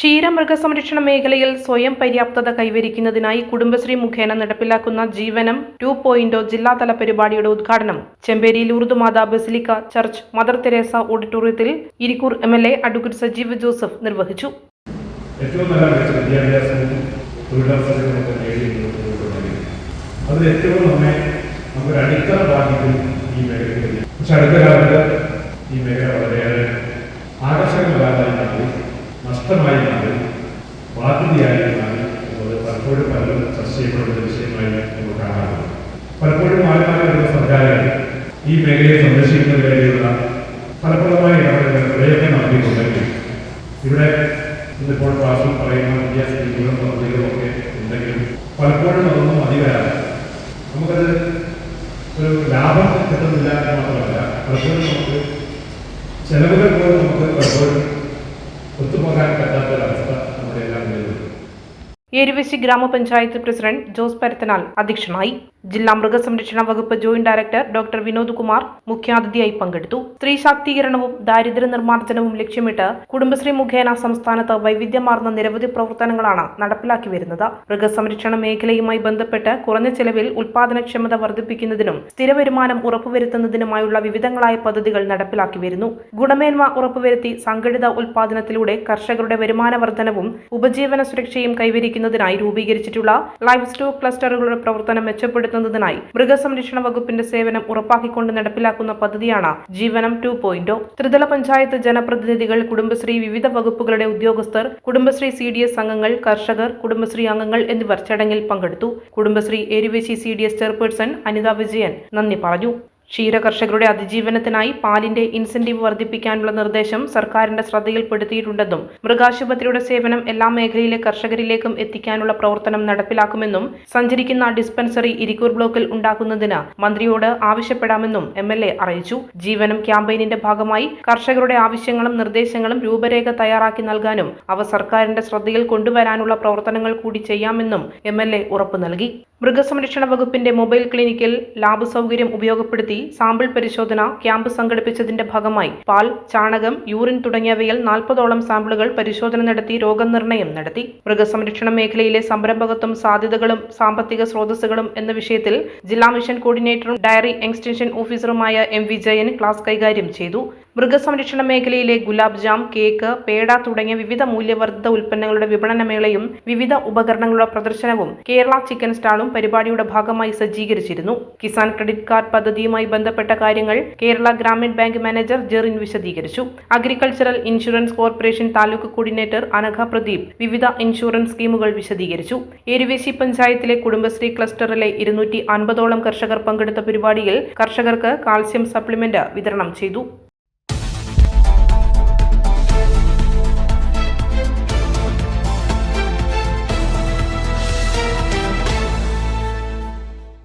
ക്ഷീരമൃഗസംരക്ഷണ മേഖലയിൽ സ്വയം പര്യാപ്തത കൈവരിക്കുന്നതിനായി കുടുംബശ്രീ മുഖേന നടപ്പിലാക്കുന്ന ജീവനം 2.0 ജില്ലാതല പരിപാടിയുടെ ഉദ്ഘാടനം ചെമ്പേരി ലൂർദ് മാതാ ബസിലിക്ക ചർച്ച് മദർ തെരേസ ഓഡിറ്റോറിയത്തിൽ Irikkur MLA advocate Sajeev Joseph നിർവഹിച്ചു. ഏറ്റവും നല്ല വിദ്യാഭ്യാസവും തൊഴിലവസരവും നമുക്ക് നേടിയെടുക്കുന്നതിന് അതിൽ ഏറ്റവും നമുക്കൊരു അടിത്തറ ബാധിക്കും ഈ മേഖലയിൽ. പക്ഷെ അടുത്ത കാലത്ത് ഈ മേഖല വളരെയേറെ ആകർഷകമല്ലാതായി മാറി, നഷ്ടമായി മാറി, ബാധ്യതയായി മാറി എന്നത് പലപ്പോഴും പലരും ചർച്ച ചെയ്യപ്പെടുന്ന വിഷയമായി നമുക്ക് കാണാറുണ്ട്. പലപ്പോഴും മാറി വരുന്ന സർക്കാരുകൾ ഈ മേഖലയെ സംരക്ഷിക്കുന്നതിന് വേണ്ടിയുള്ള ഫലപ്രദമായ ഇടപെടലുകൾ കുറേയൊക്കെ നടത്തിയിട്ടുണ്ടെങ്കിൽ ഇവിടെ ഇന്നിപ്പോൾ ക്ലാസ്സിൽ പറയുന്ന വിദ്യാഭ്യാസ പദ്ധതികളൊക്കെ ഉണ്ടെങ്കിലും പലപ്പോഴും അതൊന്നും അധികമല്ല. നമുക്കത് ഒരു ലാഭം കിട്ടുന്നില്ല എന്ന് മാത്രമല്ല, പലപ്പോഴും നമുക്ക് ചെലവുകൾ പോലും നമുക്ക് പലപ്പോഴും ഒത്തുപോകാൻ പറ്റാത്തൊരവസ്ഥ നമ്മുടെ എല്ലാം നേരിടുന്നു. ഏരുവേശി ഗ്രാമപഞ്ചായത്ത് പ്രസിഡന്റ് ജോസ് പരത്തനാൽ അധ്യക്ഷനായി. ജില്ലാ മൃഗസംരക്ഷണ വകുപ്പ് joint director doctor Vinod Kumar മുഖ്യാതിഥിയായി പങ്കെടുത്തു. സ്ത്രീ ശാക്തീകരണവും ദാരിദ്ര്യ നിർമ്മാർജ്ജനവും ലക്ഷ്യമിട്ട് കുടുംബശ്രീ മുഖേന സംസ്ഥാനത്ത് വൈവിധ്യമാർന്ന നിരവധി പ്രവർത്തനങ്ങളാണ് നടപ്പിലാക്കി വരുന്നത്. മൃഗസംരക്ഷണ മേഖലയുമായി ബന്ധപ്പെട്ട് കുറഞ്ഞ ചെലവിൽ ഉൽപാദനക്ഷമത വർദ്ധിപ്പിക്കുന്നതിനും സ്ഥിര വരുമാനം ഉറപ്പുവരുത്തുന്നതിനുമായുള്ള വിവിധങ്ങളായ പദ്ധതികൾ നടപ്പിലാക്കി വരുന്നു. ഗുണമേന്മ ഉറപ്പുവരുത്തി സംഘടിത ഉൽപാദനത്തിലൂടെ കർഷകരുടെ വരുമാന വർധനവും ഉപജീവന സുരക്ഷയും കൈവരിക്കുന്നതിനായി രൂപീകരിച്ചിട്ടുള്ള ലൈവ് സ്റ്റോക്ക് ക്ലസ്റ്ററുകളുടെ പ്രവർത്തനം മെച്ചപ്പെടുത്തുന്നതിനായി മൃഗസംരക്ഷണ വകുപ്പിന്റെ സേവനം ഉറപ്പാക്കിക്കൊണ്ട് നടപ്പിലാക്കുന്ന പദ്ധതിയാണ് ജീവനം 2.0. ത്രിതല പഞ്ചായത്ത് ജനപ്രതിനിധികൾ, കുടുംബശ്രീ വിവിധ വകുപ്പുകളുടെ ഉദ്യോഗസ്ഥർ, കുടുംബശ്രീ CDS അംഗങ്ങൾ, കർഷകർ, കുടുംബശ്രീ അംഗങ്ങൾ എന്നിവർ ചടങ്ങിൽ പങ്കെടുത്തു. കുടുംബശ്രീ ഏരുവേശി CDS ചെയർപേഴ്സൺ അനിത വിജയൻ നന്ദി പറഞ്ഞു. ക്ഷീരകർഷകരുടെ അതിജീവനത്തിനായി പാലിന്റെ ഇൻസെന്റീവ് വർദ്ധിപ്പിക്കാനുള്ള നിർദ്ദേശം സർക്കാരിന്റെ ശ്രദ്ധയിൽപ്പെടുത്തിയിട്ടുണ്ടെന്നും മൃഗാശുപത്രിയുടെ സേവനം എല്ലാ മേഖലയിലെ കർഷകരിലേക്കും എത്തിക്കാനുള്ള പ്രവർത്തനം നടപ്പിലാക്കുമെന്നും സഞ്ചരിക്കുന്ന ഡിസ്പെൻസറി ഇരിക്കൂർ ബ്ലോക്കിൽ ഉണ്ടാക്കുന്നതിന് മന്ത്രിയോട് ആവശ്യപ്പെടാമെന്നും MLA അറിയിച്ചു. ജീവനം ക്യാമ്പയിനിന്റെ ഭാഗമായി കർഷകരുടെ ആവശ്യങ്ങളും നിർദ്ദേശങ്ങളും രൂപരേഖ തയ്യാറാക്കി നൽകാനും അവ സർക്കാരിന്റെ ശ്രദ്ധയിൽ കൊണ്ടുവരാനുള്ള പ്രവർത്തനങ്ങൾ കൂടി ചെയ്യാമെന്നും MLA ഉറപ്പു നൽകി. മൃഗസംരക്ഷണ വകുപ്പിന്റെ മൊബൈൽ ക്ലിനിക്കിൽ ലാബ് സൗകര്യം ഉപയോഗപ്പെടുത്തി സാമ്പിൾ പരിശോധന ക്യാമ്പ് സംഘടിപ്പിച്ചതിന്റെ ഭാഗമായി പാൽ, ചാണകം, യൂറിൻ തുടങ്ങിയവയിൽ 40ഓളം സാമ്പിളുകൾ പരിശോധന നടത്തി രോഗനിർണയം നടത്തി. മൃഗസംരക്ഷണ മേഖലയിലെ സംരംഭകത്വം, സാധ്യതകളും സാമ്പത്തിക സ്രോതസ്സുകളും എന്ന വിഷയത്തിൽ ജില്ലാ മിഷൻ കോർഡിനേറ്ററും ഡയറി എക്സ്റ്റൻഷൻ ഓഫീസറുമായ MV ജയൻ ക്ലാസ് കൈകാര്യം ചെയ്തു. മൃഗസംരക്ഷണ മേഖലയിലെ ഗുലാബ് ജാം, കേക്ക്, പേട തുടങ്ങിയ വിവിധ മൂല്യവർദ്ധിത ഉൽപ്പന്നങ്ങളുടെ വിപണനമേളയും വിവിധ ഉപകരണങ്ങളുടെ പ്രദർശനവും കേരള ചിക്കൻ സ്റ്റാളും പരിപാടിയുടെ ഭാഗമായി സജ്ജീകരിച്ചിരുന്നു. കിസാൻ ക്രെഡിറ്റ് കാർഡ് പദ്ധതിയുമായി ബന്ധപ്പെട്ട കാര്യങ്ങൾ കേരള ഗ്രാമീൺ ബാങ്ക് മാനേജർ ജെറിൻ വിശദീകരിച്ചു. Agricultural insurance corporation taluk coordinator Anagha Pradeep വിവിധ ഇൻഷുറൻസ് സ്കീമുകൾ വിശദീകരിച്ചു. ഏരുവേശി പഞ്ചായത്തിലെ കുടുംബശ്രീ ക്ലസ്റ്ററിലെ 250ഓളം കർഷകർ പങ്കെടുത്ത പരിപാടിയിൽ കർഷകർക്ക് കാൽസ്യം സപ്ലിമെന്റ് വിതരണം ചെയ്തു.